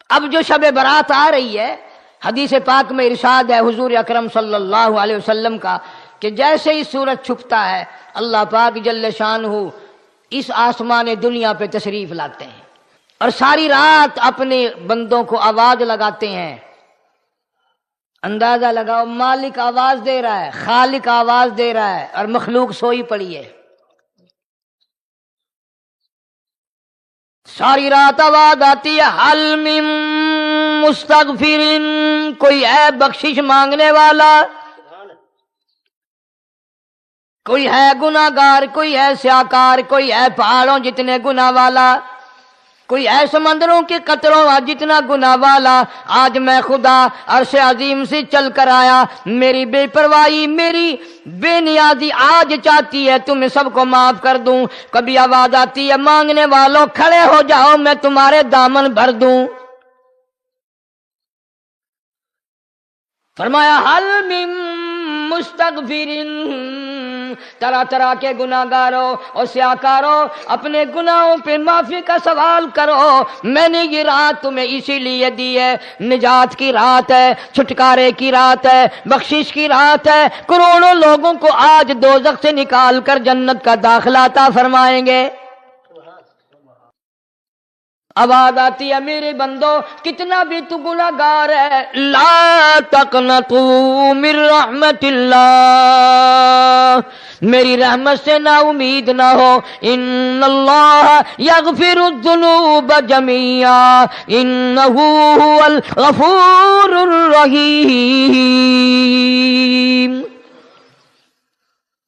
اب جو شب برات آ رہی ہے، حدیث پاک میں ارشاد ہے حضور اکرم صلی اللہ علیہ وسلم کا کہ جیسے ہی سورج چھپتا ہے اللہ پاک جل شانہ اس آسمان دنیا پہ تشریف لاتے ہیں اور ساری رات اپنے بندوں کو آواز لگاتے ہیں۔ اندازہ لگاؤ، مالک آواز دے رہا ہے، خالق آواز دے رہا ہے اور مخلوق سوئی پڑی ہے۔ ساری رات آواز آتی ہے، حل من مستغفر، کوئی ہے بخشش مانگنے والا، کوئی ہے گناہگار، کوئی ہے سیاکار، کوئی ہے پہاڑوں جتنے گناہ والا، کوئی ہے سمندروں کے قطروں جتنا گناہ والا۔ آج میں خدا عرش عظیم سے چل کر آیا، میری بے پرواہی، میری بے نیازی آج چاہتی ہے تمہیں سب کو معاف کر دوں۔ کبھی آواز آتی ہے، مانگنے والوں کھڑے ہو جاؤ، میں تمہارے دامن بھر دوں۔ فرمایا حل من مستغفرین، طرح طرح کے گناہگاروں اور سیاکاروں اپنے گناہوں پہ معافی کا سوال کرو۔ میں نے یہ رات تمہیں اسی لیے دی ہے، نجات کی رات ہے، چھٹکارے کی رات ہے، بخشش کی رات ہے۔ کروڑوں لوگوں کو آج دوزخ سے نکال کر جنت کا داخلہ عطا فرمائیں گے۔ آواز آتی ہے، میرے بندو کتنا بھی تو گناہگار ہے، لا تقنطوا من رحمت اللہ، میری رحمت سے نا امید نہ ہو۔ ان اللہ یغفر الذنوب جميعا انہ هو الغفور الرحیم۔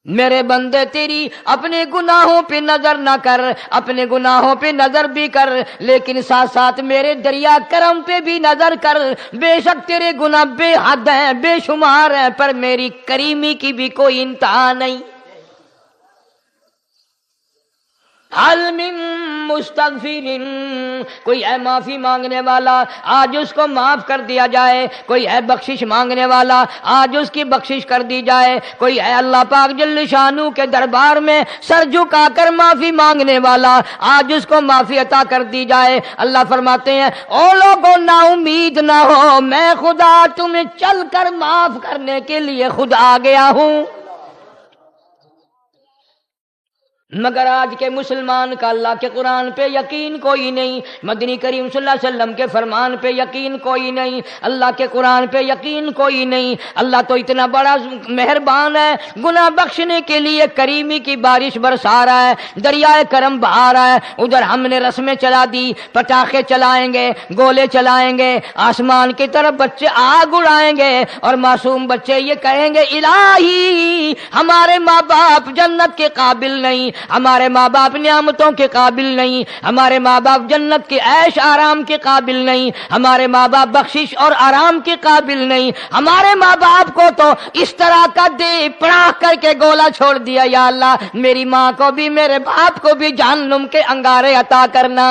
میرے بندے تیری اپنے گناہوں پہ نظر نہ کر، اپنے گناہوں پہ نظر بھی کر، لیکن ساتھ ساتھ میرے دریا کرم پہ بھی نظر کر۔ بے شک تیرے گناہ بے حد ہیں، بے شمار ہیں، پر میری کریمی کی بھی کوئی انتہا نہیں۔ حل من مستغفرین، کوئی ہے معافی مانگنے والا، آج اس کو معاف کر دیا جائے۔ کوئی ہے بخشش مانگنے والا، آج اس کی بخشش کر دی جائے۔ کوئی ہے اللہ پاک جل شانہ کے دربار میں سر جھکا کر معافی مانگنے والا، آج اس کو معافی عطا کر دی جائے۔ اللہ فرماتے ہیں، او لوگوں نا امید نہ ہو، میں خدا تمہیں چل کر معاف کرنے کے لیے خود آ گیا ہوں۔ مگر آج کے مسلمان کا اللہ کے قرآن پہ یقین کوئی نہیں، مدنی کریم صلی اللہ علیہ وسلم کے فرمان پہ یقین کوئی نہیں، اللہ کے قرآن پہ یقین کوئی نہیں۔ اللہ تو اتنا بڑا مہربان ہے، گناہ بخشنے کے لیے کریمی کی بارش برسا رہا ہے، دریائے کرم بہا رہا ہے۔ ادھر ہم نے رسمیں چلا دی، پٹاخے چلائیں گے، گولے چلائیں گے، آسمان کی طرف بچے آگ اڑائیں گے اور معصوم بچے یہ کہیں گے، الہی ہمارے ماں باپ جنت کے قابل نہیں، ہمارے ماں باپ نعمتوں کے قابل نہیں، ہمارے ماں باپ جنت کے عیش آرام کے قابل نہیں، ہمارے ماں باپ بخشش اور آرام کے قابل نہیں، ہمارے ماں باپ کو تو اس طرح کا دے پڑاخ کر کے گولا چھوڑ دیا۔ یا اللہ میری ماں کو بھی میرے باپ کو بھی جہنم کے انگارے عطا کرنا۔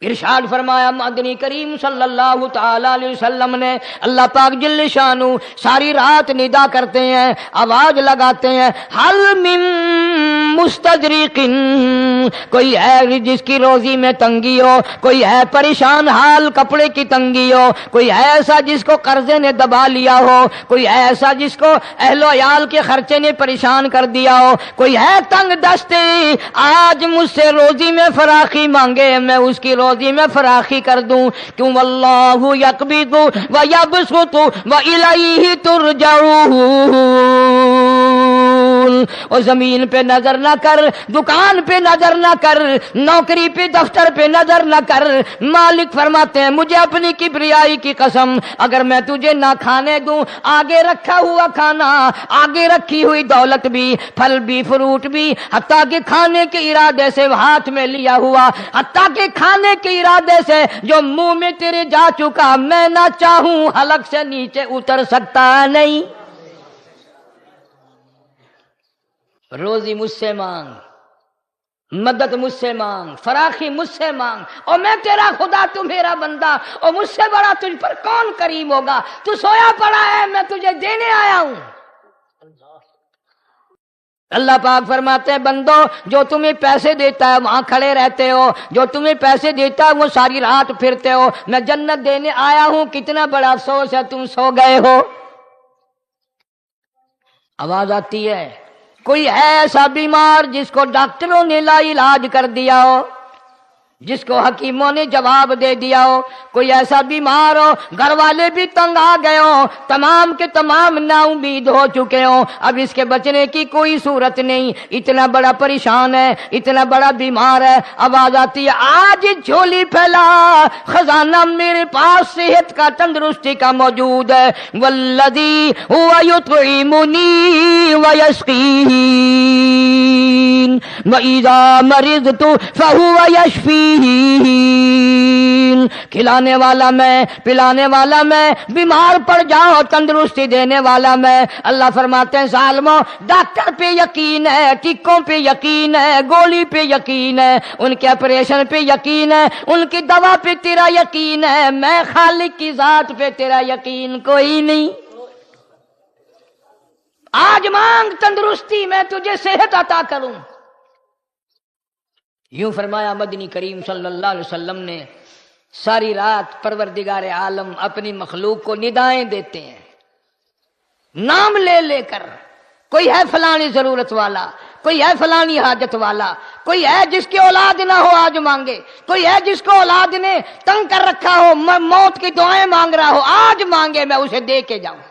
ارشاد فرمایا مدنی کریم صلی اللہ تعالی علیہ وسلم نے، اللہ پاک جل شانہ ساری رات ندا کرتے ہیں، آواز لگاتے ہیں، حل من مستدرک، کوئی ہے جس کی روزی میں تنگی ہو، کوئی ہے پریشان حال کپڑے کی تنگی ہو، کوئی ہے ایسا جس کو قرضے نے دبا لیا ہو، کوئی ہے ایسا جس کو اہل و عیال کے خرچے نے پریشان کر دیا ہو، کوئی ہے تنگ دستی، آج مجھ سے روزی میں فراخی مانگے، میں اس کی روزی میں فراخی کر دوں۔ کیوں واللہ یقبض ویبسط والیہ ترجعون، اور زمین پہ نظر نہ کر، دکان پہ نظر نہ کر، نوکری پہ دفتر پہ نظر نہ کر۔ مالک فرماتے ہیں مجھے اپنی کبریائی کی قسم، اگر میں تجھے نہ کھانے دوں، آگے رکھا ہوا کھانا، آگے رکھی ہوئی دولت بھی، پھل بھی، فروٹ بھی، حتیٰ کہ کھانے کے ارادے سے ہاتھ میں لیا ہوا، حتیٰ کہ کھانے کے ارادے سے جو منہ میں تیرے جا چکا، میں نہ چاہوں حلق سے نیچے اتر سکتا نہیں۔ روزی مجھ سے مانگ، مدد مجھ سے مانگ، فراخی مجھ سے مانگ، اور میں تیرا خدا، تو میرا بندہ، اور مجھ سے بڑا تجھ پر کون کریم ہوگا؟ تو سویا پڑا ہے، میں تجھے دینے آیا ہوں۔ اللہ پاک فرماتے ہیں بندو جو تمہیں پیسے دیتا ہے وہاں کھڑے رہتے ہو، جو تمہیں پیسے دیتا ہے وہ ساری رات پھرتے ہو، میں جنت دینے آیا ہوں، کتنا بڑا افسوس ہے تم سو گئے ہو۔ آواز آتی ہے؟ کوئی ہے ایسا بیمار جس کو ڈاکٹروں نے لا علاج کر دیا ہو، جس کو حکیموں نے جواب دے دیا ہو؟ کوئی ایسا بیمار ہو، گھر والے بھی تنگ آ گئے ہوں، تمام کے تمام نا امید ہو چکے ہوں، اب اس کے بچنے کی کوئی صورت نہیں، اتنا بڑا پریشان ہے، اتنا بڑا بیمار ہے، آواز آتی ہے آج جھولی پھیلا، خزانہ میرے پاس صحت کا، تندرستی کا موجود ہے، والذی هو یطعمنی ویسقین وَإِذَا مَرِضْتُ فَهُوَ يَشْفِينِ، کھلانے والا میں، پلانے والا میں، بیمار پڑ جاؤ تندرستی دینے والا میں۔ اللہ فرماتے ہیں ظالموں، ڈاکٹر پہ یقین ہے، ٹکوں پہ یقین ہے، گولی پہ یقین ہے، ان کے آپریشن پہ یقین ہے، ان کی دوا پہ تیرا یقین ہے، میں خالق کی ذات پہ تیرا یقین کوئی نہیں۔ آج مانگ تندرستی، میں تجھے صحت عطا کروں۔ یوں فرمایا مدنی کریم صلی اللہ علیہ وسلم نے۔ ساری رات پروردگار عالم اپنی مخلوق کو ندائیں دیتے ہیں، نام لے لے کر، کوئی ہے فلانی ضرورت والا، کوئی ہے فلانی حاجت والا، کوئی ہے جس کی اولاد نہ ہو آج مانگے، کوئی ہے جس کو اولاد نے تنگ کر رکھا ہو، موت کی دعائیں مانگ رہا ہو، آج مانگے میں اسے دے کے جاؤں۔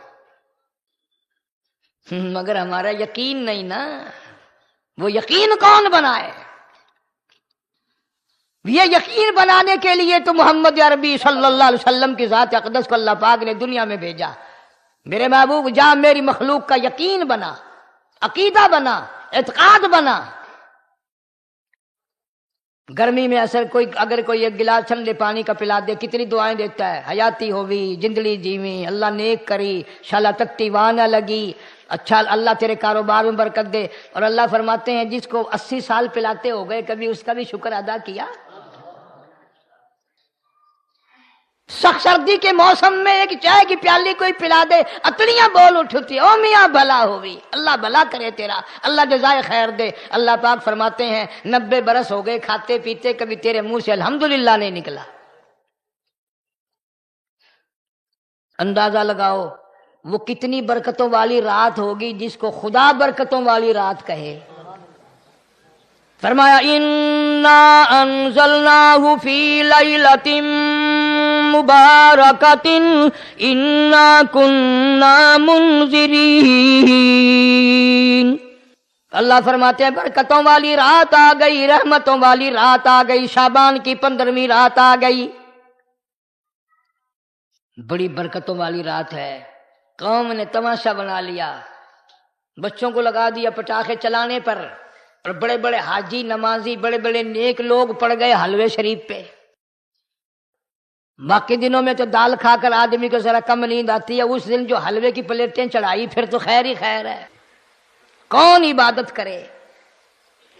مگر ہمارا یقین نہیں نا، وہ یقین کون بنائے؟ یہ یقین بنانے کے لیے تو محمد عربی صلی اللہ علیہ وسلم کی ذات اقدس کو اللہ پاک نے دنیا میں بھیجا۔ میرے محبوب جا میری مخلوق کا یقین بنا، عقیدہ بنا، اعتقاد بنا۔ گرمی میں اگر کوئی ایک گلاس ٹھنڈے پانی کا پلا دے، کتنی دعائیں دیتا ہے، حیاتی ہوئی، جندلی جیویں، اللہ نیک کری، شالا تکتی وانا لگی، اچھا اللہ تیرے کاروبار میں برکت دے۔ اور اللہ فرماتے ہیں جس کو 80 سال پلاتے ہو گئے، کبھی اس کا بھی شکر ادا کیا؟ سخت سردی کے موسم میں ایک چائے کی پیالی کوئی پلا دے، اتڑیاں بول اٹھتی، او میاں بھلا ہوئی، اللہ بھلا کرے تیرا، اللہ جزائے خیر دے۔ اللہ پاک فرماتے ہیں 90 برس ہو گئے کھاتے پیتے، کبھی تیرے منہ سے الحمدللہ نہیں نکلا۔ اندازہ لگاؤ وہ کتنی برکتوں والی رات ہوگی جس کو خدا برکتوں والی رات کہے۔ فرمایا انا انزلناہ فی لیلۃ مبارکۃ انا کنا منذرین۔ اللہ فرماتے ہیں برکتوں والی رات آ گئی، رحمتوں والی رات آ گئی، شعبان کی 15ویں رات آ گئی، بڑی برکتوں والی رات ہے۔ قوم نے تماشا بنا لیا، بچوں کو لگا دیا پٹاخے چلانے پر، اور بڑے بڑے حاجی نمازی بڑے بڑے نیک لوگ پڑ گئے حلوے شریف پہ۔ باقی دنوں میں تو دال کھا کر آدمی کو ذرا کم نیند آتی ہے، اس دن جو حلوے کی پلیٹیں چڑھائی پھر تو خیر ہی خیر ہے۔ کون عبادت کرے؟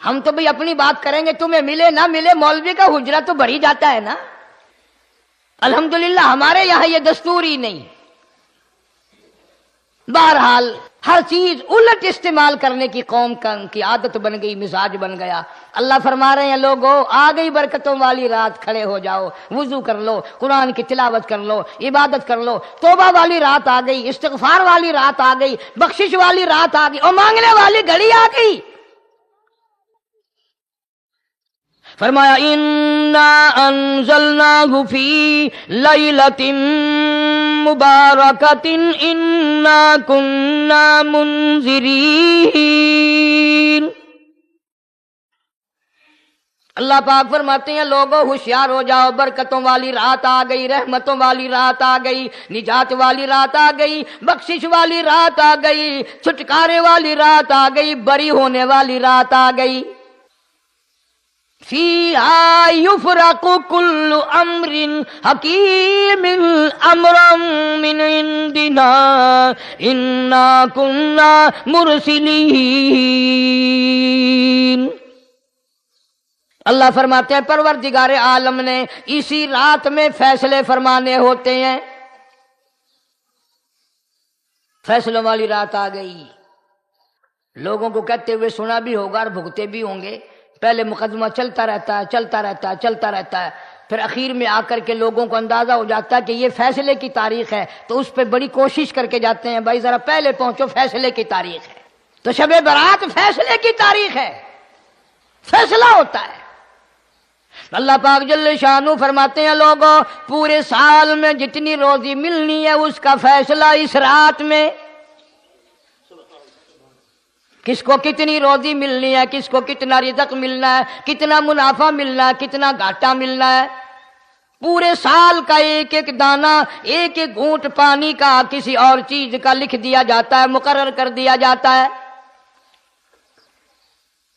ہم تو بھئی اپنی بات کریں گے، تمہیں ملے نہ ملے مولوی کا حجرہ تو بھر ہی جاتا ہے نا۔ الحمدللہ ہمارے یہاں یہ دستور ہی نہیں۔ بہرحال ہر چیز الٹ استعمال کرنے کی قوم کی عادت بن گئی، مزاج بن گیا۔ اللہ فرما رہے ہیں لوگو آ گئی برکتوں والی رات، کھڑے ہو جاؤ، وضو کر لو، قرآن کی تلاوت کر لو، عبادت کر لو، توبہ والی رات آ گئی، استغفار والی رات آ گئی، بخشش والی رات آ گئی، اور مانگنے والی گھڑی آ گئی۔ فرمایا انا انزلناہ فی لیلۃ مبارکۃ انا کنا منذرین۔ اللہ پاک فرماتے ہیں لوگوں ہوشیار ہو جاؤ، برکتوں والی رات آ گئی، رحمتوں والی رات آ گئی، نجات والی رات آ گئی، بخشش والی رات آ گئی، چھٹکارے والی رات آ گئی، بری ہونے والی رات آ گئی۔ فیہا یفرق کل امر حکیم امرا من عندنا انا کنا مرسلین۔ اللہ فرماتے ہیں پروردگار عالم نے اسی رات میں فیصلے فرمانے ہوتے ہیں۔ فیصلوں والی رات آ گئی، لوگوں کو کہتے ہوئے سنا بھی ہوگا اور بھگتے بھی ہوں گے. پہلے مقدمہ چلتا رہتا ہے پھر اخیر میں آ کر کے لوگوں کو اندازہ ہو جاتا ہے کہ یہ فیصلے کی تاریخ ہے تو اس پہ بڑی کوشش کر کے جاتے ہیں بھائی ذرا پہلے پہنچو، فیصلے کی تاریخ ہے. تو شب برات فیصلے کی تاریخ ہے، فیصلہ ہوتا ہے. اللہ پاک جل شانہ فرماتے ہیں لوگوں پورے سال میں جتنی روزی ملنی ہے اس کا فیصلہ اس رات میں. کس کو کتنی روزی ملنی ہے، کس کو کتنا رزق ملنا ہے، کتنا منافع ملنا ہے، کتنا گھاٹا ملنا ہے. پورے سال کا ایک ایک دانہ، ایک ایک گھونٹ پانی کا کسی اور چیز کا لکھ دیا جاتا ہے، مقرر کر دیا جاتا ہے.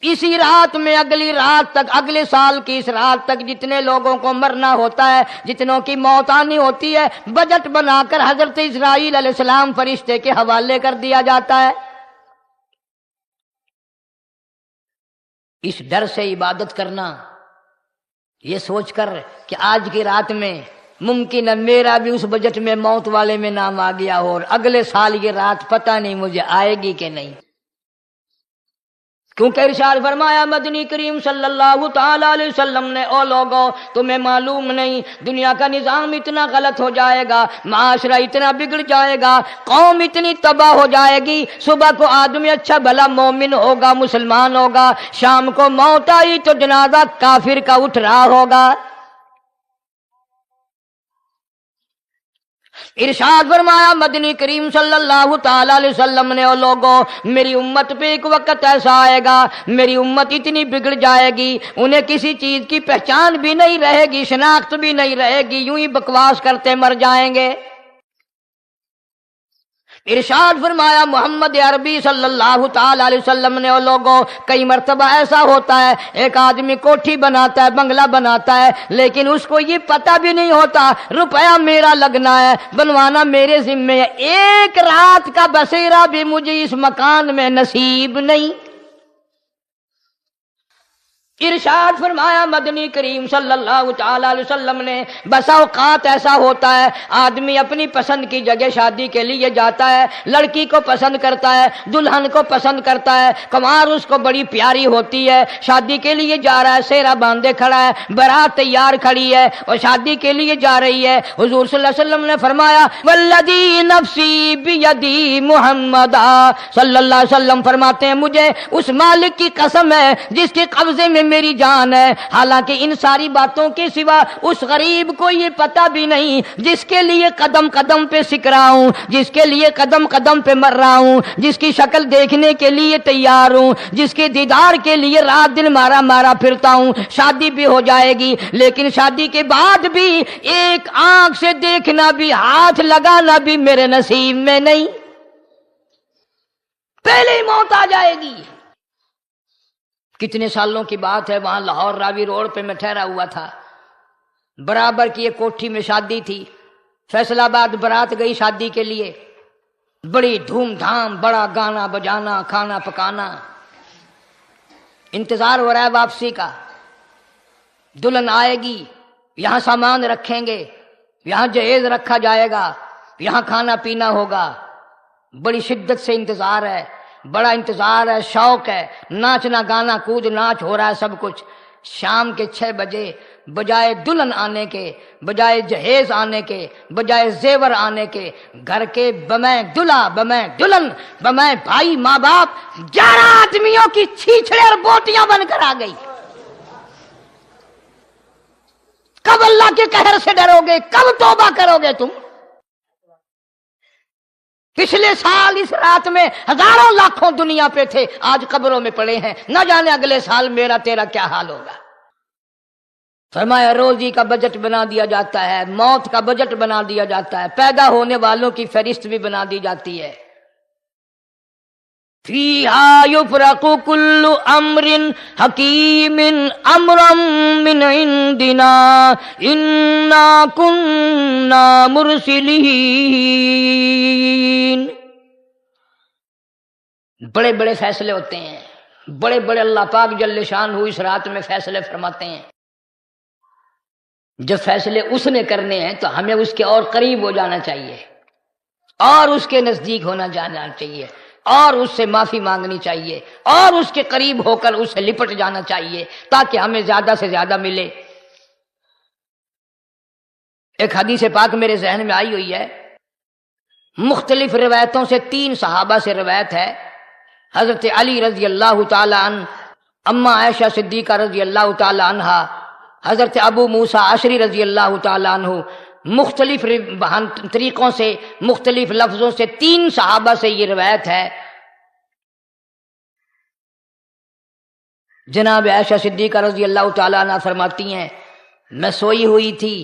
اسی رات میں اگلی رات تک، اگلے سال کی اس رات تک جتنے لوگوں کو مرنا ہوتا ہے، جتنوں کی موت آنی ہوتی ہے، بجٹ بنا کر حضرت اسرائیل علیہ السلام فرشتے کے حوالے کر دیا جاتا ہے. اس ڈر سے عبادت کرنا، یہ سوچ کر کہ آج کی رات میں ممکن ہے میرا بھی اس بجٹ میں موت والے میں نام آ گیا ہو اور اگلے سال یہ رات پتہ نہیں مجھے آئے گی کہ نہیں. کیونکہ ارشاد فرمایا مدنی کریم صلی اللہ تعالی علیہ وسلم نے، او لوگوں تمہیں معلوم نہیں دنیا کا نظام اتنا غلط ہو جائے گا، معاشرہ اتنا بگڑ جائے گا، قوم اتنی تباہ ہو جائے گی. صبح کو آدمی اچھا بھلا مومن ہوگا، مسلمان ہوگا، شام کو موت آئی تو جنازہ کافر کا اٹھ رہا ہوگا. ارشاد فرمایا مدنی کریم صلی اللہ تعالی علیہ وسلم نے، او لوگوں میری امت پہ ایک وقت ایسا آئے گا، میری امت اتنی بگڑ جائے گی انہیں کسی چیز کی پہچان بھی نہیں رہے گی، شناخت بھی نہیں رہے گی، یوں ہی بکواس کرتے مر جائیں گے. ارشاد فرمایا محمد عربی صلی اللہ تعالی علیہ وسلم نے، او لوگوں کئی مرتبہ ایسا ہوتا ہے ایک آدمی کوٹھی بناتا ہے، بنگلہ بناتا ہے، لیکن اس کو یہ پتہ بھی نہیں ہوتا روپیہ میرا لگنا ہے، بنوانا میرے ذمے ہے، ایک رات کا بسیرا بھی مجھے اس مکان میں نصیب نہیں. ارشاد فرمایا مدنی کریم صلی اللہ تعالی علیہ وسلم نے، بسا اوقات ایسا ہوتا ہے آدمی اپنی پسند کی جگہ شادی کے لیے جاتا ہے، لڑکی کو پسند کرتا ہے، دلہن کو پسند کرتا ہے، کمار اس کو بڑی پیاری ہوتی ہے، شادی کے لیے جا رہا ہے، سہرا باندھے کھڑا ہے، بارات تیار کھڑی ہے اور شادی کے لیے جا رہی ہے. حضور صلی اللہ علیہ وسلم نے فرمایا والذی نفسی بیدی، محمد صلی اللہ علیہ وسلم فرماتے ہیں مجھے اس مالک کی قسم ہے جس کے قبضے میں میری جان ہے. حالانکہ ان ساری باتوں کے سوا اس غریب کو یہ پتہ بھی نہیں جس کے لیے قدم قدم پہ سکھ رہا ہوں، جس کے لیے قدم قدم پہ مر رہا ہوں، جس کی شکل دیکھنے کے لیے تیار ہوں، جس کے دیدار کے لیے رات دن مارا مارا پھرتا ہوں. شادی بھی ہو جائے گی لیکن شادی کے بعد بھی ایک آنکھ سے دیکھنا بھی، ہاتھ لگانا بھی میرے نصیب میں نہیں، پہلے ہی موت آ جائے گی. کتنے سالوں کی بات ہے، وہاں لاہور راوی روڈ پہ میں ٹھہرا ہوا تھا، برابر کی ایک کوٹھی میں شادی تھی. فیصل آباد برات گئی شادی کے لیے، بڑی دھوم دھام، بڑا گانا بجانا، کھانا پکانا، انتظار ہو رہا ہے واپسی کا. دلہن آئے گی، یہاں سامان رکھیں گے، یہاں جہیز رکھا جائے گا، یہاں کھانا پینا ہوگا. بڑی شدت سے انتظار ہے، بڑا انتظار ہے، شوق ہے، ناچنا گانا کود ناچ ہو رہا ہے سب کچھ. شام کے 6 بجے بجائے دلہن آنے کے، بجائے جہیز آنے کے، بجائے زیور آنے کے، گھر کے بمیں دلہا، بمیں دلہن، بمیں بھائی ماں باپ 11 آدمیوں کی چھیچڑے اور بوٹیاں بن کر آ گئی. کب اللہ کے قہر سے ڈرو گے؟ کب توبہ کرو گے تم؟ پچھلے سال اس رات میں ہزاروں لاکھوں دنیا پہ تھے، آج قبروں میں پڑے ہیں، نہ جانے اگلے سال میرا تیرا کیا حال ہوگا. فرمایا روزی کا بجٹ بنا دیا جاتا ہے، موت کا بجٹ بنا دیا جاتا ہے، پیدا ہونے والوں کی فہرست بھی بنا دی جاتی ہے. فیہا یفرق کل امر حکیم امرا من عندنا انا کننا مرسلین. بڑے بڑے فیصلے ہوتے ہیں، بڑے بڑے اللہ پاک جل شان اس رات میں فیصلے فرماتے ہیں. جب فیصلے اس نے کرنے ہیں تو ہمیں اس کے اور قریب ہو جانا چاہیے اور اس کے نزدیک ہونا جانا چاہیے اور اس سے معافی مانگنی چاہیے اور اس کے قریب ہو کر اس سے لپٹ جانا چاہیے تاکہ ہمیں زیادہ سے زیادہ ملے۔ ایک حدیث پاک میرے ذہن میں آئی ہوئی ہے، مختلف روایتوں سے 3 صحابہ سے روایت ہے، حضرت علی رضی اللہ تعالی عنہ، اما عائشہ صدیقہ رضی اللہ تعالی عنہا، حضرت ابو موسیٰ اشعری رضی اللہ تعالی عنہ، مختلف طریقوں سے مختلف لفظوں سے 3 صحابہ سے یہ روایت ہے۔ جناب عائشہ صدیقہ رضی اللہ تعالی عنہ فرماتی ہیں میں سوئی ہوئی تھی،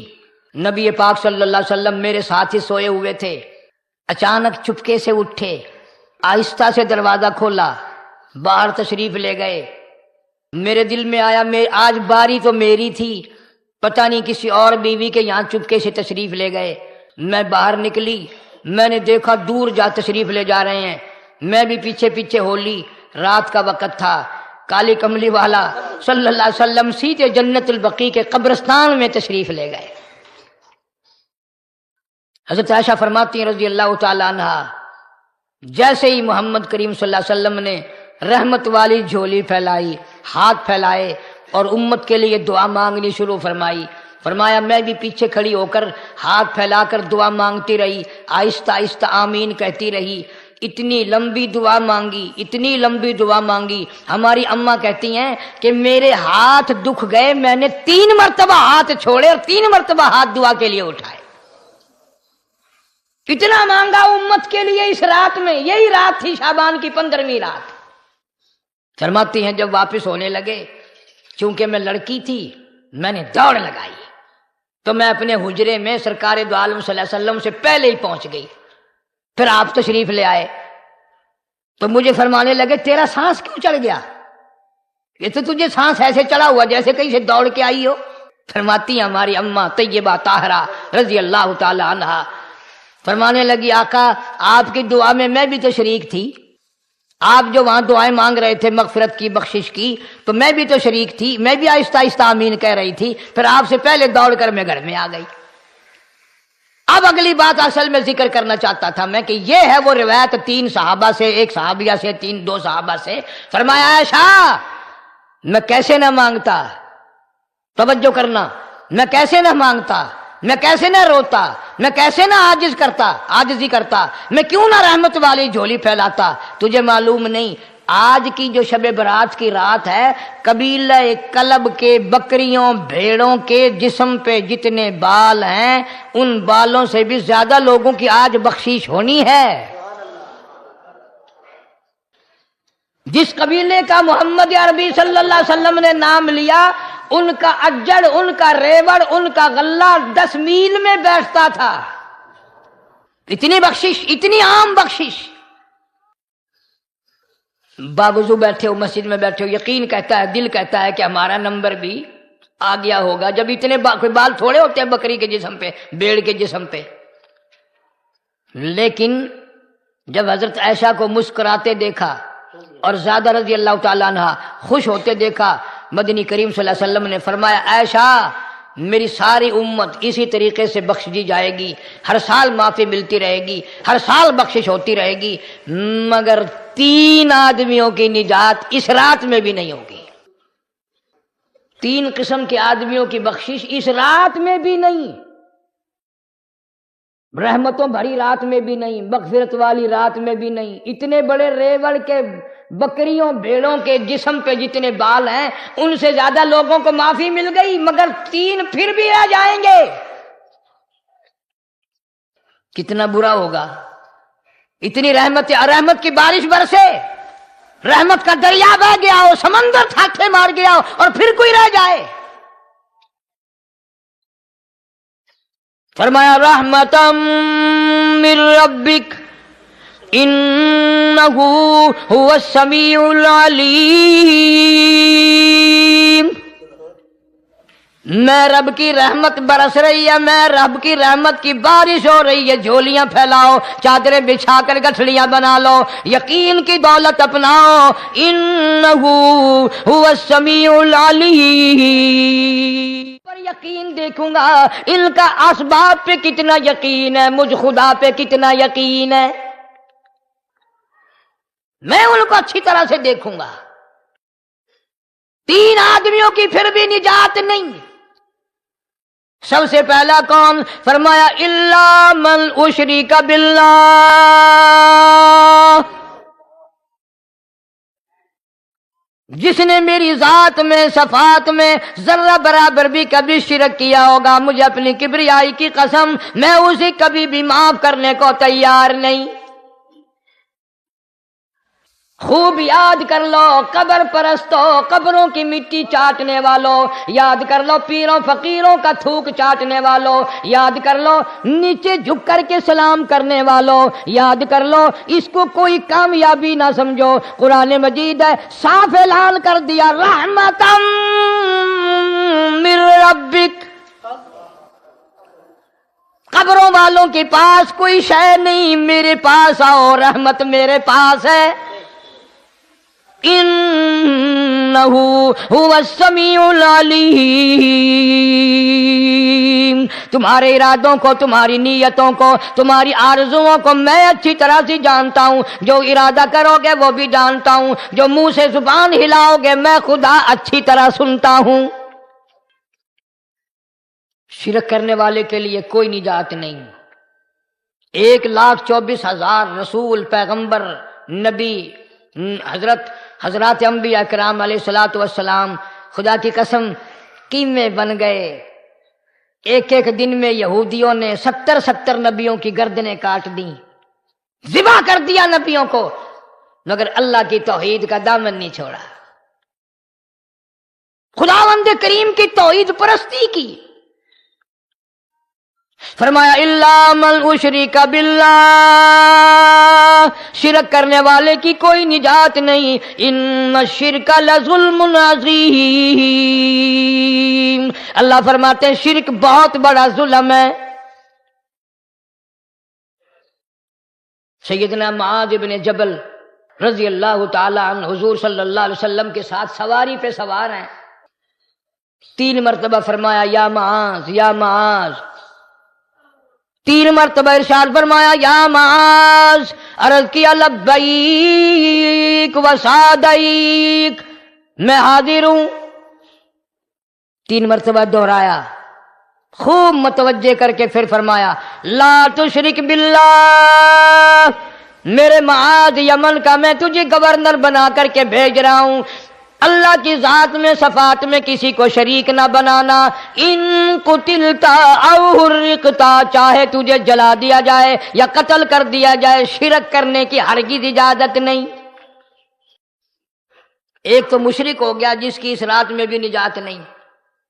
نبی پاک صلی اللہ علیہ وسلم میرے ساتھ ہی سوئے ہوئے تھے، اچانک چپکے سے اٹھے، آہستہ سے دروازہ کھولا، باہر تشریف لے گئے۔ میرے دل میں آیا آج باری تو میری تھی، پتہ نہیں کسی اور بیوی کے یہاں چپکے سے تشریف لے گئے۔ میں باہر نکلی، میں نے دیکھا دور جا تشریف لے جا رہے ہیں، میں بھی پیچھے پیچھے ہو لی۔ رات کا وقت تھا، کالی کملی والا صلی اللہ علیہ وسلم سیدھے جنت البقیع کے قبرستان میں تشریف لے گئے۔ حضرت عائشہ فرماتی ہیں رضی اللہ تعالی عنہ، جیسے ہی محمد کریم صلی اللہ علیہ وسلم نے رحمت والی جھولی پھیلائی، ہاتھ پھیلائے اور امت کے لیے دعا مانگنی شروع فرمائی، فرمایا میں بھی پیچھے کھڑی ہو کر ہاتھ پھیلا کر دعا مانگتی رہی، آہستہ آہستہ آمین کہتی رہی۔ اتنی لمبی دعا مانگی، اتنی لمبی دعا مانگی، ہماری اماں کہتی ہیں کہ میرے ہاتھ دکھ گئے، میں نے 3 مرتبہ ہاتھ چھوڑے اور 3 مرتبہ ہاتھ دعا کے لیے اٹھائے۔ کتنا مانگا امت کے لیے اس رات میں، یہی رات تھی شعبان کی 15ویں رات۔ فرماتی ہیں جب واپس ہونے لگے، چونکہ میں لڑکی تھی میں نے دوڑ لگائی تو میں اپنے حجرے میں سرکار دو عالم صلی اللہ علیہ وسلم سے پہلے ہی پہنچ گئی۔ پھر آپ تشریف لے آئے تو مجھے فرمانے لگے تیرا سانس کیوں چڑھ گیا؟ یہ تو تجھے سانس ایسے چڑھا ہوا جیسے کہیں سے دوڑ کے آئی ہو۔ فرماتی ہیں ہماری اماں طیبہ طاہرہ رضی اللہ تعالی عنہا، فرمانے لگی آقا آپ کی دعا میں بھی تو شریک تھی، آپ جو وہاں دعائیں مانگ رہے تھے مغفرت کی بخشش کی تو میں بھی تو شریک تھی، میں بھی آہستہ آہستہ آمین کہہ رہی تھی، پھر آپ سے پہلے دوڑ کر میں گھر میں آ گئی۔ اب اگلی بات اصل میں ذکر کرنا چاہتا تھا میں کہ یہ ہے وہ روایت 3 صحابہ سے، ایک صحابیہ سے، 2 صحابہ سے۔ فرمایا عائشہ میں کیسے نہ مانگتا، توجہ کرنا، میں کیسے نہ مانگتا، میں کیسے نہ روتا، میں کیسے نہ عاجزی کرتا، میں کیوں نہ رحمت والی جھولی پھیلاتا۔ تجھے معلوم نہیں آج کی جو شب برات کی رات ہے، قبیلہ کلب کے بکریوں بھیڑوں کے جسم پہ جتنے بال ہیں ان بالوں سے بھی زیادہ لوگوں کی آج بخشش ہونی ہے۔ جس قبیلے کا محمد عربی صلی اللہ علیہ وسلم نے نام لیا، ان کا اجڑ، ان کا ریوڑ، ان کا غلہ 10 میل میں بیٹھتا تھا۔ اتنی بخشش، اتنی عام بخشش۔ باوضو بیٹھے ہو، مسجد میں بیٹھے ہو، یقین کہتا ہے، دل کہتا ہے کہ ہمارا نمبر بھی آ گیا ہوگا، جب اتنے کوئی بال تھوڑے ہوتے ہیں بکری کے جسم پہ، بھیڑ کے جسم پہ۔ لیکن جب حضرت عائشہ کو مسکراتے دیکھا اور زیادہ رضی اللہ تعالیٰ عنہ خوش ہوتے دیکھا، مدنی کریم صلی اللہ علیہ وسلم نے فرمایا عائشہ میری ساری امت اسی طریقے سے بخش دی جائے گی، ہر سال معافی ملتی رہے گی، ہر سال بخشش ہوتی رہے گی، مگر 3 آدمیوں کی نجات اس رات میں بھی نہیں ہوگی۔ 3 قسم کے آدمیوں کی بخشش اس رات میں بھی نہیں، رحمتوں بھری رات میں بھی نہیں، مغفرت والی رات میں بھی نہیں۔ اتنے بڑے ریوڑ کے بکریوں بھیڑوں کے جسم پہ جتنے بال ہیں ان سے زیادہ لوگوں کو معافی مل گئی، مگر 3 پھر بھی رہ جائیں گے۔ کتنا برا ہوگا، اتنی رحمت کی بارش برسے، رحمت کا دریا بہہ گیا ہو، سمندر تھاکے مار گیا ہو اور پھر کوئی رہ جائے۔ فرمایا رحمتا من ربک انہ هو السمیع العلیم۔ میں رب کی رحمت برس رہی ہے، میں رب کی رحمت کی بارش ہو رہی ہے، جھولیاں پھیلاؤ، چادریں بچھا کر گٹھڑیاں بنا لو، یقین کی دولت اپناؤ، انہ هو السمیع العلیم۔ پر یقین دیکھوں گا ان کا اسباب پہ کتنا یقین ہے، مجھ خدا پہ کتنا یقین ہے۔ میں ان کو اچھی طرح سے دیکھوں گا۔ 3 آدمیوں کی پھر بھی نجات نہیں۔ سب سے پہلا کون؟ فرمایا الا من اشرک باللہ، جس نے میری ذات میں صفات میں ذرہ برابر بھی کبھی شرک کیا ہوگا، مجھے اپنی کبریائی کی قسم میں اسے کبھی بھی معاف کرنے کو تیار نہیں۔ خوب یاد کر لو قبر پرستو، قبروں کی مٹی چاٹنے والوں، یاد کر لو پیروں فقیروں کا تھوک چاٹنے والوں، یاد کر لو نیچے جھک کر کے سلام کرنے والوں، یاد کر لو اس کو کوئی کامیابی نہ سمجھو۔ قرآن مجید ہے صاف اعلان کر دیا رحمتم من ربک، قبروں والوں کے پاس کوئی شے نہیں، میرے پاس آؤ، رحمت میرے پاس ہے۔ انہ هو السمیع العلیم، تمہارے ارادوں کو، تمہاری نیتوں کو، تمہاری آرزوؤں کو میں اچھی طرح سے جانتا ہوں۔ جو ارادہ کرو گے وہ بھی جانتا ہوں، جو منہ سے زبان ہلاؤ گے میں خدا اچھی طرح سنتا ہوں۔ شرک کرنے والے کے لیے کوئی نجات نہیں۔ 1,24,000 رسول، پیغمبر، نبی، حضرات انبیاء کرام علیہ الصلوۃ والسلام خدا کی قسم قیمے بن گئے۔ ایک ایک دن میں یہودیوں نے 70 نبیوں کی گردنیں کاٹ دیں، ذبح کر دیا نبیوں کو، مگر اللہ کی توحید کا دامن نہیں چھوڑا، خداوند کریم کی توحید پرستی کی۔ فرمایا الا من اشرک باللہ، شرک کرنے والے کی کوئی نجات نہیں۔ ان الشرک لظلم عظیم، اللہ فرماتے ہیں شرک بہت بڑا ظلم ہے۔ سیدنا معاذ بن جبل رضی اللہ تعالی عنہ حضور صلی اللہ علیہ وسلم کے ساتھ سواری پہ سوار ہیں، 3 مرتبہ فرمایا یا معاذ یا معاذ، 3 مرتبہ ارشاد فرمایا یا معاذ، عرض کیا لبیک و سعدیک، میں حاضر ہوں، 3 مرتبہ دہرایا، خوب متوجہ کر کے پھر فرمایا لا تشرک باللہ، میرے معاذ یمن کا میں تجھے گورنر بنا کر کے بھیج رہا ہوں، اللہ کی ذات میں صفات میں کسی کو شریک نہ بنانا۔ ان قتلتا او حرقتا، چاہے تجھے جلا دیا جائے یا قتل کر دیا جائے، شرک کرنے کی ہرگز اجازت نہیں۔ ایک تو مشرک ہو گیا جس کی اس رات میں بھی نجات نہیں،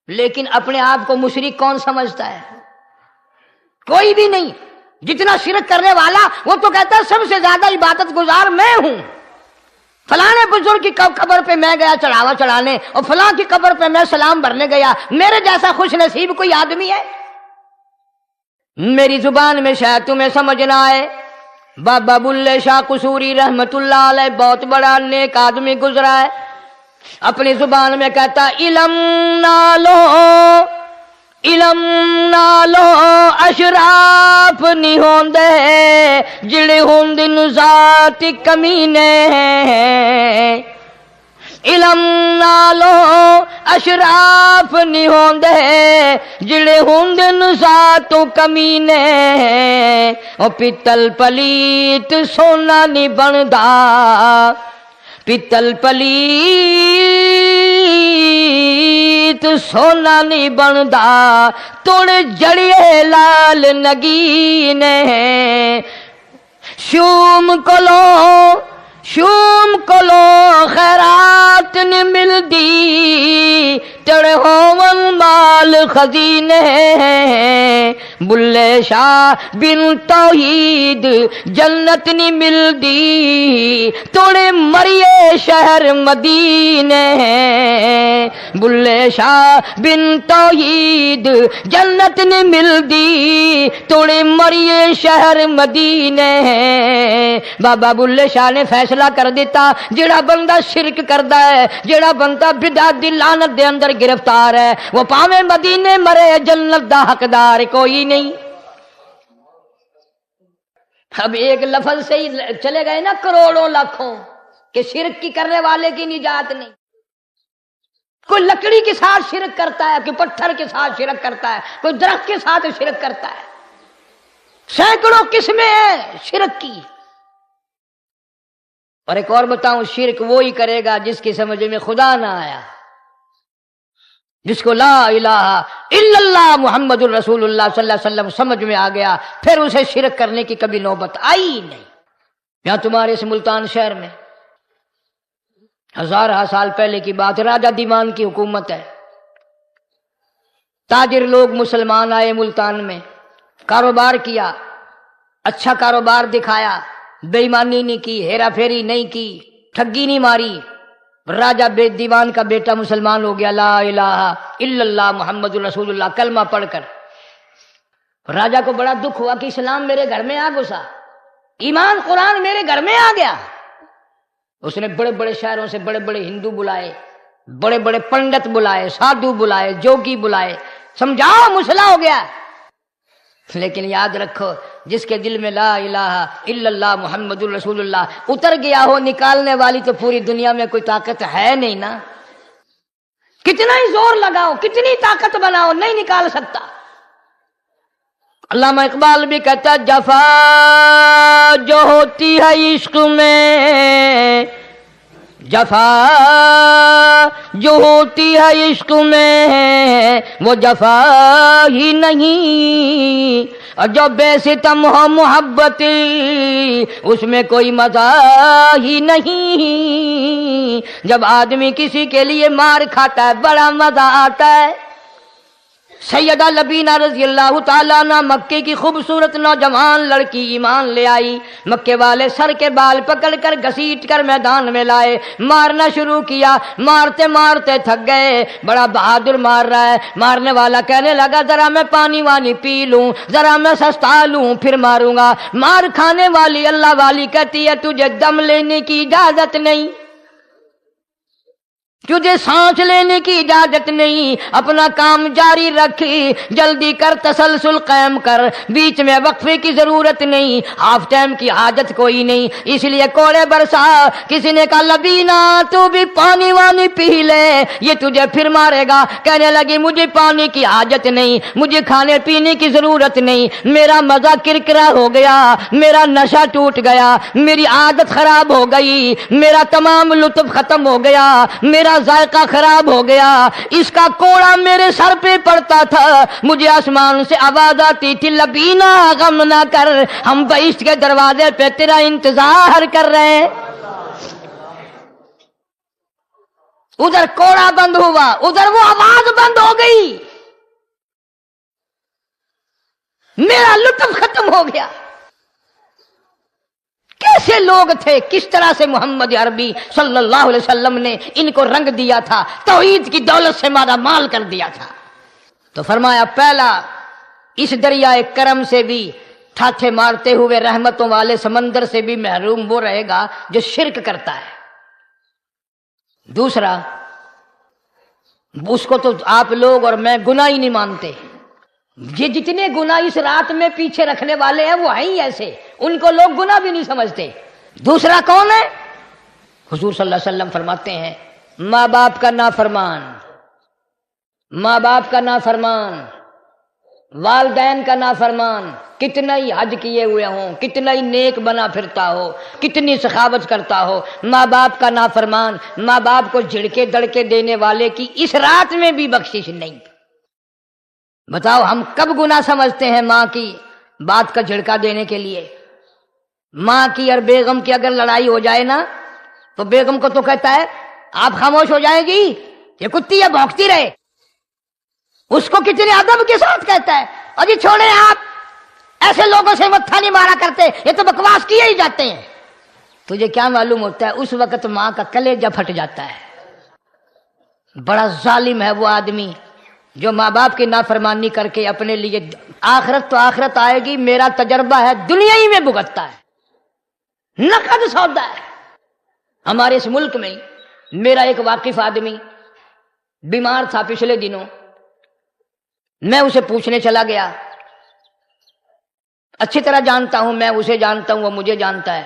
لیکن اپنے آپ کو مشرک کون سمجھتا ہے؟ کوئی بھی نہیں۔ جتنا شرک کرنے والا وہ تو کہتا ہے سب سے زیادہ عبادت گزار میں ہوں، فلاں بزرگ کی قبر پہ میں گیا چڑھاوا چڑھانے، اور فلاں کی قبر پہ میں سلام بھرنے گیا، میرے جیسا خوش نصیب کوئی آدمی ہے؟ میری زبان میں شاید تمہیں سمجھ نہ آئے، بابا بلے شاہ قصوری رحمت اللہ علیہ بہت بڑا نیک آدمی گزرا ہے، اپنی زبان میں کہتا علم نالو علم نالو اشراف نہیں ہوندے جڑے ہوندن ذات کمینے، علم نالو اشراف نہیں ہوندے جڑے ہوندن ذات کمینے، او پتل پلیت سونا نہیں بندا، پتل پلیت سونا نہیں بندا، توڑ جڑیے لال نگینے، شوم کلو خیرات نہیں ملدی، تڑے ہون مال خزینے، بلے شاہ بن توحید جنت نہیں ملدی، توڑے مریے شہر مدینے، بلے شاہ بن توحید جنت نہیں ملدی، توڑے مریے شہر مدینے۔ بابا بلے شاہ نے فیصلہ کر دیتا جڑا بندہ شرک کردا ہے، جڑا بندہ بدعت دی لعنت دے اندر گرفتار ہے، وہ پاویں مدینے مرے جنت دا حقدار کوئی نہیں۔ اب ایک لفظ سے ہی چلے گئے نا کروڑوں لاکھوں، کہ شرک کی کرنے والے کی نجات نہیں. کوئی لکڑی کے ساتھ شرک کرتا ہے، کوئی پتھر کے ساتھ شرک کرتا ہے، کوئی درخت کے ساتھ شرک کرتا ہے. سینکڑوں قسمیں ہیں شرک کی. اور ایک اور بتاؤں، شرک وہی کرے گا جس کی سمجھ میں خدا نہ آیا، جس کو لا الہ الا اللہ محمد الرسول اللہ صلی اللہ علیہ وسلم سمجھ میں آ گیا، پھر اسے شرک کرنے کی کبھی نوبت آئی ہی نہیں. یہاں تمہارے اس ملتان شہر میں ہزارہ سال پہلے کی بات، راجہ دیوان کی حکومت ہے. تاجر لوگ مسلمان آئے ملتان میں، کاروبار کیا، اچھا کاروبار دکھایا، بے ایمانی نہیں کی، ہیرا پھیری نہیں کی، ٹھگی نہیں ماری. راجہ دیوان کا بیٹا مسلمان ہو گیا، لا الہ الا اللہ محمد الرسول اللہ کلمہ پڑھ کر. راجہ کو بڑا دکھ ہوا کہ اسلام میرے گھر میں آ گھسا، ایمان قرآن میرے گھر میں آ گیا. اس نے بڑے بڑے شہروں سے بڑے بڑے ہندو بلائے، بڑے بڑے پنڈت بلائے، سادھو بلائے، جوگی بلائے، سمجھاؤ مسئلہ ہو گیا. لیکن یاد رکھو، جس کے دل میں لا الہ الا اللہ محمد الرسول اللہ اتر گیا ہو، نکالنے والی تو پوری دنیا میں کوئی طاقت ہے نہیں نا. کتنا ہی زور لگاؤ، کتنی طاقت بناؤ، نہیں نکال سکتا. علامہ اقبال بھی کہتا ہے، جفا جو ہوتی ہے عشق میں، جفا جو ہوتی ہے عشق میں وہ جفا ہی نہیں، اور جو بے ستم ہو محبت اس میں کوئی مزہ ہی نہیں. جب آدمی کسی کے لیے مار کھاتا ہے بڑا مزہ آتا ہے. سیدہ لبینہ رضی اللہ تعالیٰ عنہ مکے کی خوبصورت نوجوان لڑکی ایمان لے آئی. مکے والے سر کے بال پکڑ کر گھسیٹ کر میدان میں لائے، مارنا شروع کیا. مارتے مارتے تھک گئے، بڑا بہادر مار رہا ہے. مارنے والا کہنے لگا ذرا میں پانی وانی پی لوں، ذرا میں سستا لوں پھر ماروں گا. مار کھانے والی اللہ والی کہتی ہے تجھے دم لینے کی اجازت نہیں، تجھے سانس لینے کی اجازت نہیں. اپنا کام جاری رکھ، جلدی کر، تسلسل قائم کر، بیچ میں وقفے کی ضرورت نہیں، ہاف ٹائم کی حاجت کوئی نہیں. اس لیے کوڑے برسا. کسی نے کہا لبینہ تو بھی پانی وانی پی لے، یہ تجھے پھر مارے گا. کہنے لگی مجھے پانی کی حاجت نہیں، مجھے کھانے پینے کی ضرورت نہیں، میرا مزہ کرکرا ہو گیا، میرا نشہ ٹوٹ گیا، میری عادت خراب ہو گئی، میرا تمام لطف ختم ہو گیا، میرا ذائقہ خراب ہو گیا. اس کا کوڑا میرے سر پہ پڑتا تھا، مجھے آسمان سے آواز آتی تھی لبینہ غم نہ کر، ہم بہشت کے دروازے پہ تیرا انتظار کر رہے ہیں. ادھر کوڑا بند ہوا، ادھر وہ آواز بند ہو گئی، میرا لطف ختم ہو گیا. کیسے لوگ تھے، کس طرح سے محمد عربی صلی اللہ علیہ وسلم نے ان کو رنگ دیا تھا، توحید کی دولت سے مالا مال کر دیا تھا. تو فرمایا پہلا، اس دریائے کرم سے بھی، ٹھاٹھے مارتے ہوئے رحمتوں والے سمندر سے بھی محروم وہ رہے گا جو شرک کرتا ہے. دوسرا، اس کو تو آپ لوگ اور میں گناہ ہی نہیں مانتے. یہ جتنے گناہ اس رات میں پیچھے رکھنے والے ہیں وہ ہیں ہی ایسے، ان کو لوگ گناہ بھی نہیں سمجھتے. دوسرا کون ہے؟ حضور صلی اللہ علیہ وسلم فرماتے ہیں ماں باپ کا نافرمان، ماں باپ کا نافرمان، والدین کا نافرمان، کتنا ہی حج کیے ہوئے ہوں، کتنا ہی نیک بنا پھرتا ہو، کتنی سخاوت کرتا ہو، ماں باپ کا نافرمان، ماں باپ کو جھڑکے دڑکے دینے والے کی اس رات میں بھی بخشش نہیں. بتاؤ ہم کب گناہ سمجھتے ہیں ماں کی بات کا جھڑکا دینے کے لیے؟ ماں کی اور بیگم کی اگر لڑائی ہو جائے نا تو بیگم کو تو کہتا ہے آپ خاموش ہو جائیں گی، یہ کتی ہے بھونکتی رہے. اس کو کتنے ادب کے ساتھ کہتا ہے ابھی چھوڑیں آپ، ایسے لوگوں سے متھا نہیں مارا کرتے، یہ تو بکواس کیے ہی جاتے ہیں. تجھے کیا معلوم ہوتا ہے اس وقت ماں کا کلیجہ پھٹ جاتا ہے. بڑا ظالم ہے وہ آدمی جو ماں باپ کی نافرمانی کر کے اپنے لیے، آخرت تو آخرت آئے گی، میرا تجربہ ہے دنیا ہی میں بھگتتا ہے، نقد سودا ہے. ہمارے اس ملک میں میرا ایک واقف آدمی بیمار تھا پچھلے دنوں، میں اسے پوچھنے چلا گیا. اچھی طرح جانتا ہوں، میں اسے جانتا ہوں، وہ مجھے جانتا ہے.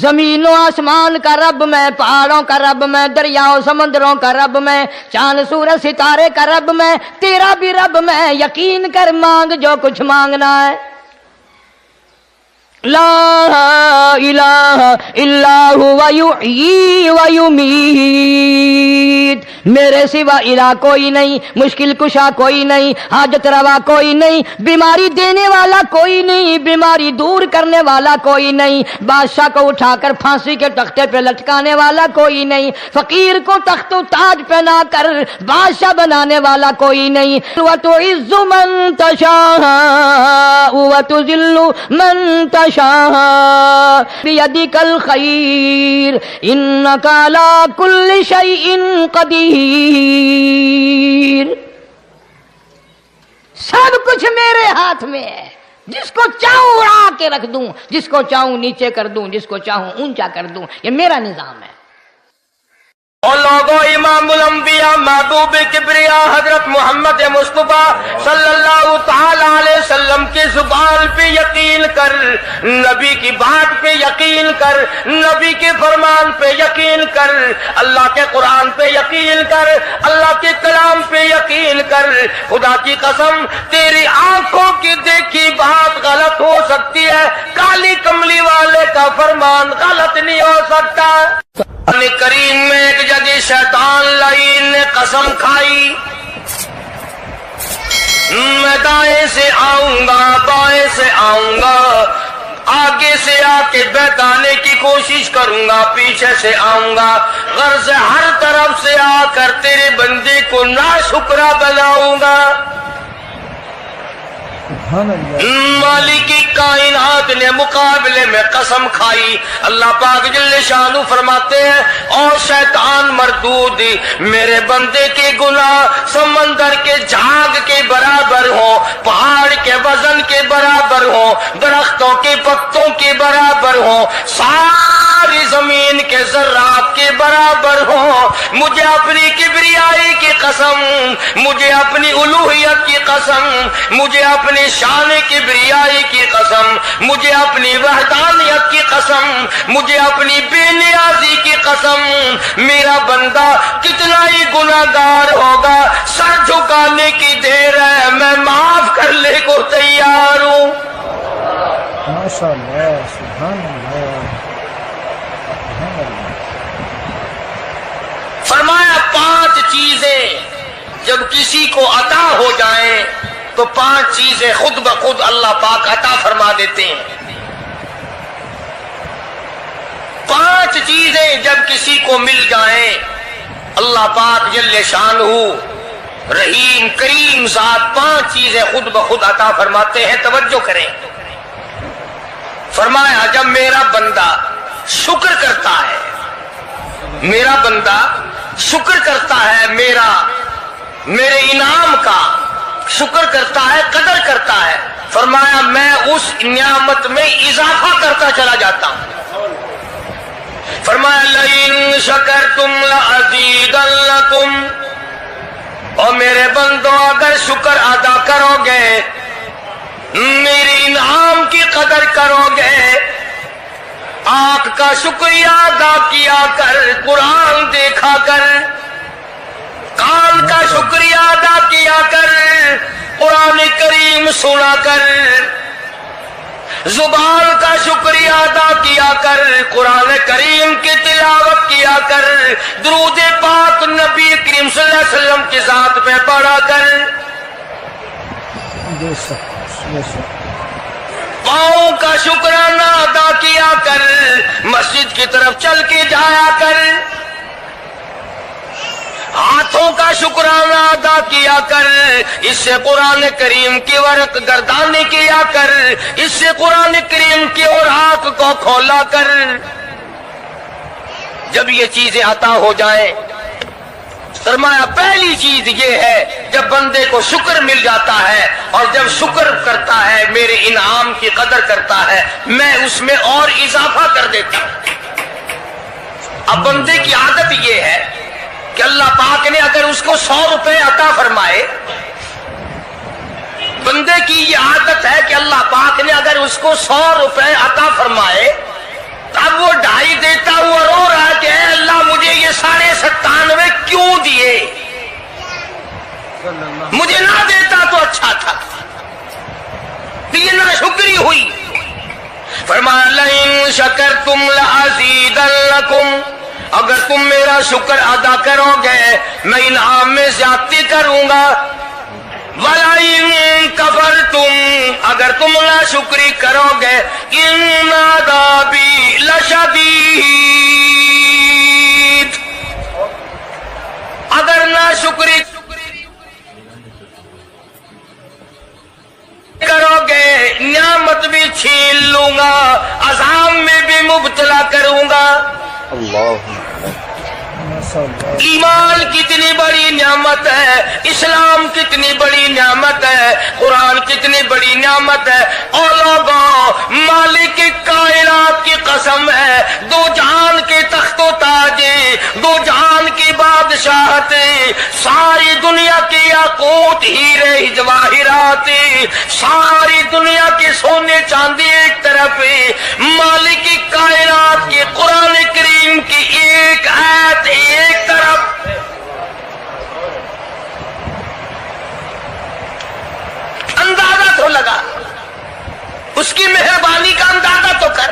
زمین و آسمان کا رب میں، پہاڑوں کا رب میں، دریاؤں سمندروں کا رب میں، چاند سورج ستارے کا رب میں، تیرا بھی رب میں، یقین کر مانگ جو کچھ مانگنا ہے۔ لا الہ الا هو یحیی و یمیت، میرے سوا الہ کوئی نہیں، مشکل کشا کوئی نہیں، حاجت روا کوئی نہیں، بیماری دینے والا کوئی نہیں، بیماری دور کرنے والا کوئی نہیں، بادشاہ کو اٹھا کر پھانسی کے تختے پہ لٹکانے والا کوئی نہیں، فقیر کو تخت و تاج پہنا کر بادشاہ بنانے والا کوئی نہیں۔ وَتُعِزُّ مَن تَشَاءُ وَتُذِلُّ مَن تَشَاءُ بِيَدِكَ الْخَيْرُ إِنَّكَ عَلَى كُلِّ شَيْءٍ قدیر، سب کچھ میرے ہاتھ میں ہے، جس کو چاہوں اڑا کے رکھ دوں، جس کو چاہوں نیچے کر دوں، جس کو چاہوں اونچا کر دوں، یہ میرا نظام ہے۔ اور لوگوں، امام الانبیاء محبوب کبریا حضرت محمد مصطفیٰ صلی اللہ تعالی علیہ وسلم کی زبان پہ یقین کر، نبی کی بات پہ یقین کر، نبی کے فرمان پہ یقین کر، اللہ کے قرآن پہ یقین کر، اللہ کے کلام پہ یقین کر۔ خدا کی قسم، تیری آنکھوں کی دیکھی بات غلط ہو سکتی ہے، کالی کملی والے کا فرمان غلط نہیں ہو سکتا۔ قرآن کریم میں ایک جگہ شیطان لعین نے قسم کھائی، میں دائیں سے آؤں گا، بائیں سے آؤں گا، آگے سے آ کے بہکانے کی کوشش کروں گا، پیچھے سے آؤں گا، غرض ہر طرف سے آ کر تیرے بندے کو ناشکرا بناؤں گا۔ مالک کائنات نے مقابلے میں قسم کھائی۔ اللہ پاک جل شانہ فرماتے ہیں، اور شیطان مردود، میرے بندے کے گناہ سمندر کے جھاگ کے برابر ہوں، پہاڑ کے وزن کے برابر ہوں، درختوں کے پتوں کے برابر ہوں، ساری زمین کے ذرات کے برابر ہوں، مجھے اپنی کبریائی کی قسم، مجھے اپنی الوہیت کی قسم، مجھے اپنی شان کبریائی کی قسم، مجھے اپنی وحدانیت کی قسم، مجھے اپنی بے نیازی کی قسم، میرا بندہ کتنا ہی گناہگار ہوگا، سر جھکانے کی دیر ہے، میں معاف کرنے کو تیار ہوں۔ ماشاءاللہ، سبحان اللہ۔ فرمایا 5 چیزیں جب کسی کو عطا ہو جائیں تو 5 چیزیں خود بخود اللہ پاک عطا فرما دیتے ہیں۔ 5 چیزیں جب کسی کو مل جائیں، اللہ پاک جل شانہ رحیم کریم ذات 5 چیزیں خود بخود عطا فرماتے ہیں۔ توجہ کریں، فرمایا جب میرا بندہ شکر کرتا ہے، میرا بندہ شکر کرتا ہے، میرے انعام کا شکر کرتا ہے، قدر کرتا ہے، فرمایا میں اس نعمت میں اضافہ کرتا چلا جاتا ہوں۔ فرمایا لئن شکرتم لأزیدنکم، اور میرے بندوں اگر شکر ادا کرو گے، میرے انعام کی قدر کرو گے، آنکھ کا شکریہ ادا کیا کر، قرآن دیکھا کر، کان کا شکریہ ادا کیا کر، قرآن کریم سنا کر، زبان کا شکریہ ادا کیا کر، قرآن کریم کی تلاوت کیا کر، درود پاک نبی کریم صلی اللہ علیہ وسلم کی ذات پہ پڑھا کر، پاؤں کا شکرانہ ادا کیا کر، مسجد کی طرف چل کے جایا کر، ہاتھوں کا شکرانہ ادا کیا کر، اس سے قرآن کریم کی ورق گردانی کیا کر، اس سے قرآن کریم کی اوراق کو کھولا کر۔ جب یہ چیزیں عطا ہو جائیں، فرمایا پہلی چیز یہ ہے جب بندے کو شکر مل جاتا ہے، اور جب شکر کرتا ہے میرے انعام کی قدر کرتا ہے، میں اس میں اور اضافہ کر دیتا ہوں۔ اب بندے کی عادت یہ ہے کہ اللہ پاک نے اگر اس کو 100 روپے عطا فرمائے، بندے کی یہ عادت ہے کہ اللہ پاک نے اگر اس کو 100 روپے عطا فرمائے، اب وہ 2.5 دیتا ہوا رو رہا کہ اے اللہ مجھے یہ 97.5 کیوں دیے، مجھے نہ دیتا تو اچھا تھا، یہ ناشکری ہوئی۔ فرمایا لئن شکرتم لازیدنکم، اگر تم میرا شکر ادا کرو گے میں انعام میں زیادتی کروں گا، وَلَئِن كَفَرْتُمْ، اگر تم ناشکری کرو گے إِنَّ عَذَابِي لَشَدِيدٌ، اگر ناشکری کرو گے نعمت بھی چھین لوں گا، عذاب میں بھی مبتلا کروں گا۔ ایمان کتنی بڑی نعمت ہے، اسلام کتنی بڑی نعمت ہے، قرآن کتنی بڑی نعمت ہے۔ اور لوگوں، مالک کائنات کی قسم ہے، دو جہان کے تخت و تاج، دو جہان کی بادشاہت، ساری دنیا کی یاقوت ہیرے جواہرات، ساری دنیا کے سونے چاندی ایک طرف، مالک کائنات کی قرآن کریم کی ایک آیت ایک طرف۔ اندازہ تو لگا، اس کی مہربانی کا اندازہ تو کر۔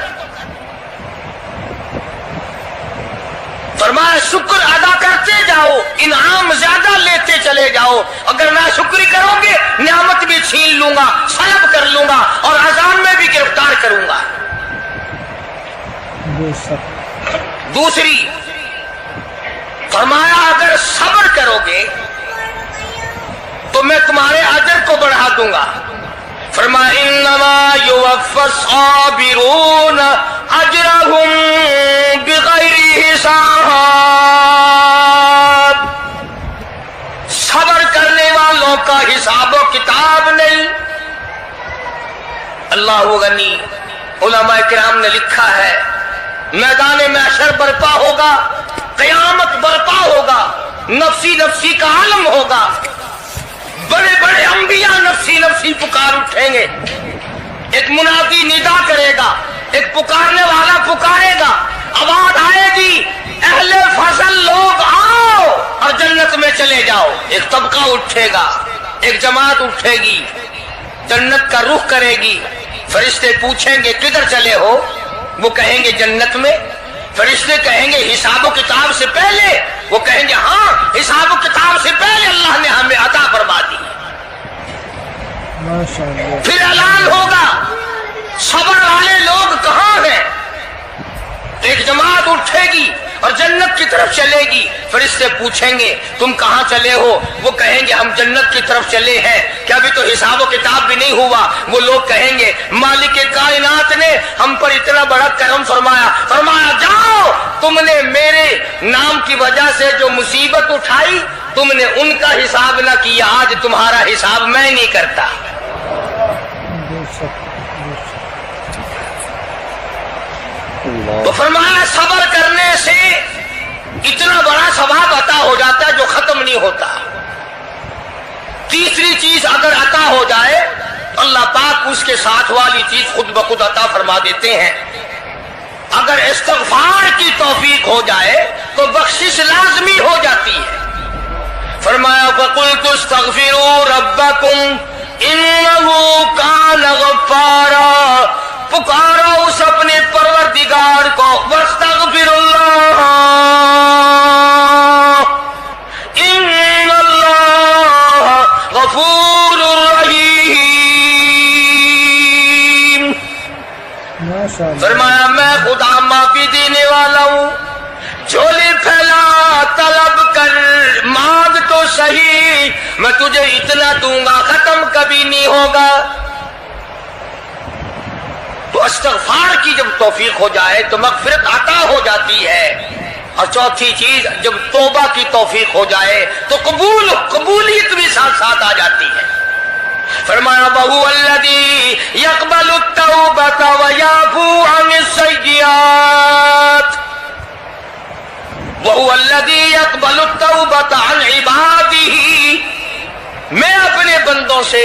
فرمایا شکر ادا کرتے جاؤ، انعام زیادہ لیتے چلے جاؤ، اگر نہ شکری کرو گے نعمت بھی چھین لوں گا، سلب کر لوں گا اور عذاب میں بھی گرفتار کروں گا۔ دوسری فرمایا اگر صبر کرو گے تو میں تمہارے اجر کو بڑھا دوں گا۔ فرمایا انما یوفی الصابرون اجرهم بغیر حساب، صبر کرنے والوں کا حساب و کتاب نہیں۔ اللہ غنی، علماء کرام نے لکھا ہے میدان محشر برپا ہوگا، قیامت برپا ہوگا، نفسی نفسی کا عالم ہوگا، بڑے بڑے انبیاء نفسی نفسی پکار اٹھیں گے، ایک منادی ندا کرے گا، ایک پکارنے والا پکارے گا، آواز آئے گی اہل فضل لوگ آؤ اور جنت میں چلے جاؤ۔ ایک طبقہ اٹھے گا، ایک جماعت اٹھے گی، جنت کا رخ کرے گی، فرشتے پوچھیں گے کدھر چلے ہو، وہ کہیں گے جنت میں۔ فرشتے کہیں گے حساب و کتاب سے پہلے، وہ کہیں گے ہاں حساب و کتاب سے پہلے اللہ نے ہمیں عطا فرما دی۔ پھر اعلان ہوگا صبر والے لوگ کہاں ہیں، ایک جماعت اٹھے گی اور جنت کی طرف چلے گی، فرشتے پوچھیں گے تم کہاں چلے ہو، وہ کہیں گے ہم جنت کی طرف چلے ہیں، کیا ابھی تو حساب و کتاب بھی نہیں ہوا۔ وہ لوگ کہیں گے مالک کائنات نے ہم پر اتنا بڑا کرم فرمایا، فرمایا جاؤ تم نے میرے نام کی وجہ سے جو مصیبت اٹھائی تم نے ان کا حساب نہ کیا، آج تمہارا حساب میں نہیں کرتا۔ تو فرمایا صبر کرنے سے اتنا بڑا ثواب عطا ہو جاتا ہے جو ختم نہیں ہوتا۔ تیسری چیز اگر عطا ہو جائے تو اللہ پاک اس کے ساتھ والی چیز خود بخود عطا فرما دیتے ہیں۔ اگر استغفار کی توفیق ہو جائے تو بخشش لازمی ہو جاتی ہے۔ فرمایا فَقُلْتُ اسْتَغْفِرُوا رَبَّكُمْ إِنَّهُ كَانَ غَفَّارًا، پکارو اس اپنے پروردگار کو، واستغفر اللہ ان اللہ غفور رحیم۔ فرمایا میں خدا معافی دینے والا ہوں، جھولی پھیلا طلب کر، مانگ تو صحیح، میں تجھے اتنا دوں گا ختم کبھی نہیں ہوگا۔ تو استغفار کی جب توفیق ہو جائے تو مغفرت عطا ہو جاتی ہے۔ اور چوتھی چیز جب توبہ کی توفیق ہو جائے تو قبولیت بھی ساتھ ساتھ آ جاتی ہے۔ فرمایا وَهُوَ الَّذِي يَقْبَلُ التَّوْبَةَ وَيَعْفُو عَنِ السَّيِّئَاتِ، وَهُوَ الَّذِي يَقْبَلُ التَّوْبَةَ عَنْ عِبَادِهِ، میں اپنے بندوں سے